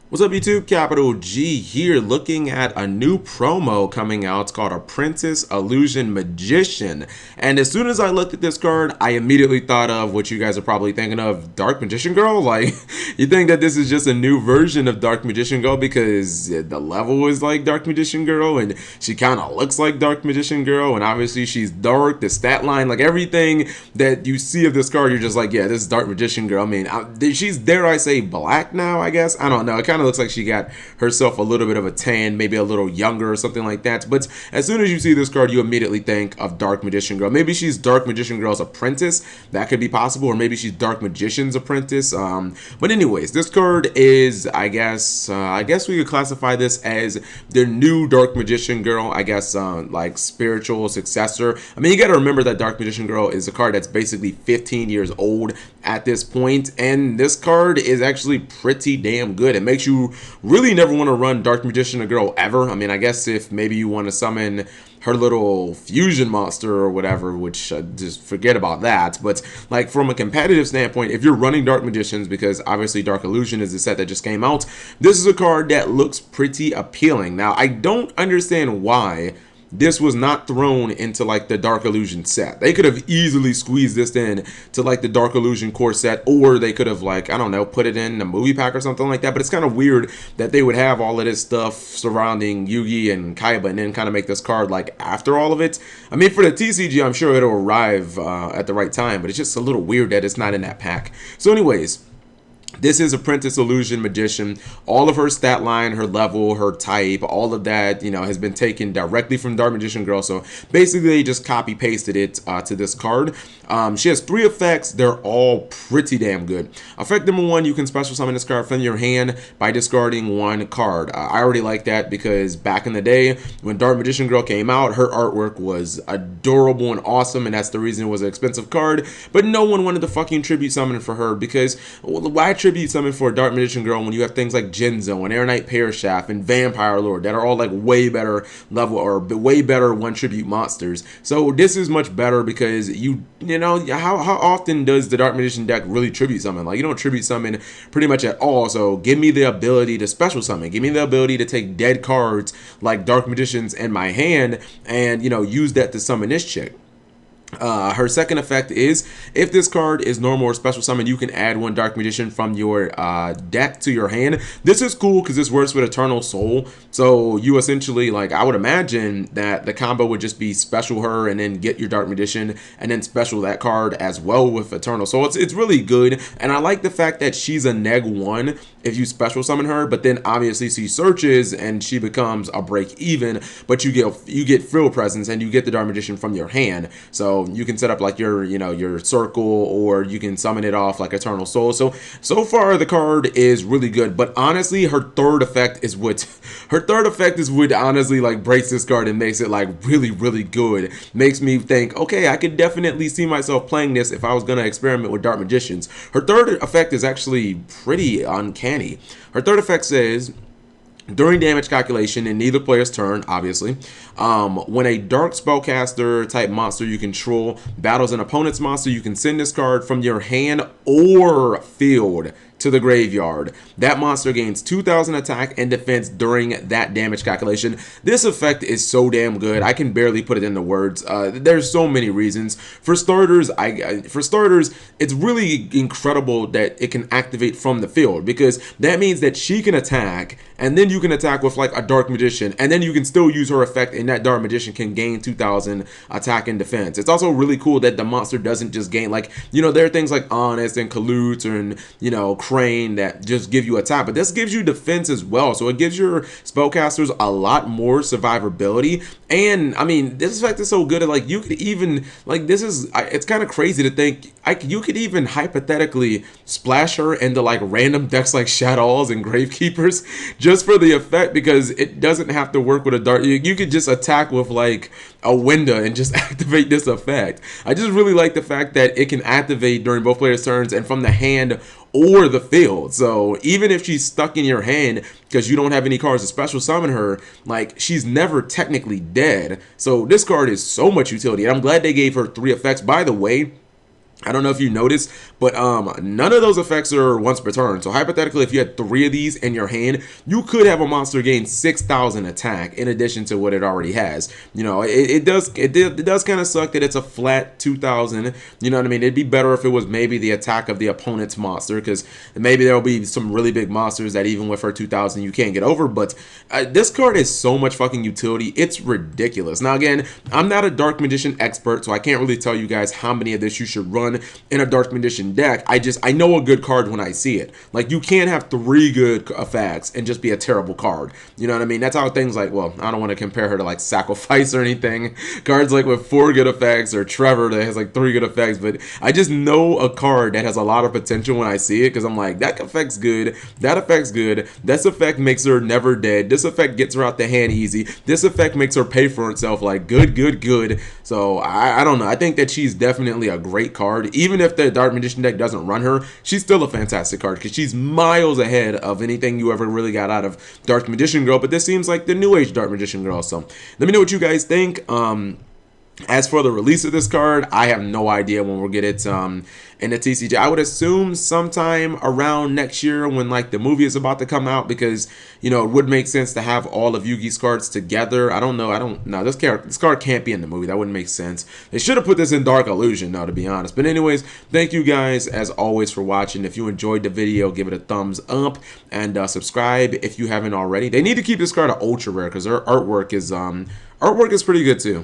What's up YouTube? Capital G here, looking at a new promo coming out. It's called Apprentice Illusion Magician. And as soon as I looked at this card, I immediately thought of what you guys are probably thinking of, Dark Magician Girl. Like, you think that this is just a new version of Dark Magician Girl because the level is like Dark Magician Girl and she kind of looks like Dark Magician Girl, and obviously she's dark, the stat line, like everything that you see of this card, you're just like, yeah, this is Dark Magician Girl. I mean, she's, dare I say, black now, I guess. I don't know. It kind of looks like she got herself a little bit of a tan, maybe a little younger or something like that. But as soon as you see this card, you immediately think of Dark Magician Girl. Maybe she's Dark Magician Girl's apprentice. That could be possible. Or maybe she's Dark Magician's apprentice. But anyways, this card is, I guess we could classify this as the new Dark Magician Girl. I guess like spiritual successor. I mean, you got to remember that Dark Magician Girl is a card that's basically 15 years old at this point, and this card is actually pretty damn good. It makes you really never want to run Dark Magician Girl ever. I mean, I guess if maybe you want to summon her little fusion monster or whatever, which just forget about that. But like from a competitive standpoint, if you're running Dark Magicians, because obviously Dark Illusion is the set that just came out, this is a card that looks pretty appealing. Now, I don't understand why this was not thrown into like the Dark Illusion set. They could have easily squeezed this in to like the Dark Illusion core set, or they could have, like, I don't know, put it in a movie pack or something like that. But it's kind of weird that they would have all of this stuff surrounding Yugi and Kaiba and then kind of make this card like after all of it. I mean, for the TCG, I'm sure it'll arrive at the right time, but it's just a little weird that it's not in that pack. So anyways, this is Apprentice Illusion Magician. All of her stat line, her level, her type, all of that, you know, has been taken directly from Dark Magician Girl. So basically, they just copy pasted it to this card. She has 3 effects. They're all pretty damn good. Effect number 1, you can special summon this card from your hand by discarding 1 card. I already like that because back in the day when Dark Magician Girl came out, her artwork was adorable and awesome, and that's the reason it was an expensive card. But no one wanted to fucking tribute summon for her because, well, why tribute summon for a Dark Magician Girl when you have things like Genzo and Air Knight Pearshaft and Vampire Lord that are all like way better level or way better one tribute monsters? So this is much better because you know, how often does the Dark Magician deck really tribute summon? Like, you don't tribute summon pretty much at all. So give me the ability to special summon. Give me the ability to take dead cards like Dark Magicians in my hand and, you know, use that to summon this chick. Her second effect is, if this card is normal or special summon, you can add 1 Dark Magician from your deck to your hand. This is cool because this works with Eternal Soul. So you essentially, like, I would imagine that the combo would just be special her and then get your Dark Magician and then special that card as well with Eternal Soul. It's really good, and I like the fact that she's a neg 1 if you special summon her, but then obviously she searches and she becomes a break even, but you get Fill Presence and you get the Dark Magician from your hand. So you can set up like your, you know, your circle, or you can summon it off like Eternal Soul. So far the card is really good, but honestly her third effect is what honestly like breaks this card and makes it like really good. Makes me think, okay, I could definitely see myself playing this if I was gonna experiment with Dark Magicians. Her third effect is actually pretty uncanny. Her third effect says, during damage calculation in neither player's turn, obviously, when a dark spellcaster type monster you control battles an opponent's monster, you can send this card from your hand or field to the graveyard. That monster gains 2,000 attack and defense during that damage calculation. This effect is so damn good. I can barely put it into words. There's so many reasons. For starters, it's really incredible that it can activate from the field, because that means that she can attack, and then you can attack with like a Dark Magician, and then you can still use her effect, and that Dark Magician can gain 2,000 attack and defense. It's also really cool that the monster doesn't just gain, like, you know, there are things like Honest and Kalute and, you know, Crane that just give you attack, but this gives you defense as well. So it gives your spellcasters a lot more survivability. And I mean, this effect is so good that, like, you could even, like, this is, it's kind of crazy to think you could even hypothetically splash her into like random decks like Shadows and Gravekeepers just for the effect, because it doesn't have to work with a dark. You could just attack with like a window and just activate this effect. I just really like the fact that it can activate during both players' turns and from the hand or the field. So even if she's stuck in your hand because you don't have any cards to special summon her, like, she's never technically dead. So this card is so much utility, and I'm glad they gave her 3 effects. By the way, I don't know if you noticed, but none of those effects are once per turn. So hypothetically, if you had 3 of these in your hand, you could have a monster gain 6,000 attack in addition to what it already has. You know, it does kind of suck that it's a flat 2,000. You know what I mean? It'd be better if it was maybe the attack of the opponent's monster, because maybe there'll be some really big monsters that even with her 2,000 you can't get over. But this card is so much fucking utility. It's ridiculous. Now again, I'm not a Dark Magician expert, so I can't really tell you guys how many of this you should run in a Dark Magician deck. I know a good card when I see it. Like, you can't have 3 good effects and just be a terrible card. You know what I mean? That's how things like, well, I don't want to compare her to like Sacrifice or anything. Cards like with 4 good effects, or Trevor that has like 3 good effects, but I just know a card that has a lot of potential when I see it, because I'm like, that effect's good, that effect's good, this effect makes her never dead, this effect gets her out the hand easy, this effect makes her pay for itself, like good. So I don't know. I think that she's definitely a great card. Even if the Dark Magician deck doesn't run her, she's still a fantastic card, because she's miles ahead of anything you ever really got out of Dark Magician Girl. But this seems like the new age Dark Magician Girl. So let me know what you guys think. As for the release of this card, I have no idea when we'll get it in the TCG. I would assume sometime around next year, when like the movie is about to come out, because you know it would make sense to have all of Yugi's cards together. I don't know. This card can't be in the movie. That wouldn't make sense. They should have put this in Dark Illusion, though, to be honest. But anyways, thank you guys as always for watching. If you enjoyed the video, give it a thumbs up, and subscribe if you haven't already. They need to keep this card an ultra rare, because their artwork is pretty good too.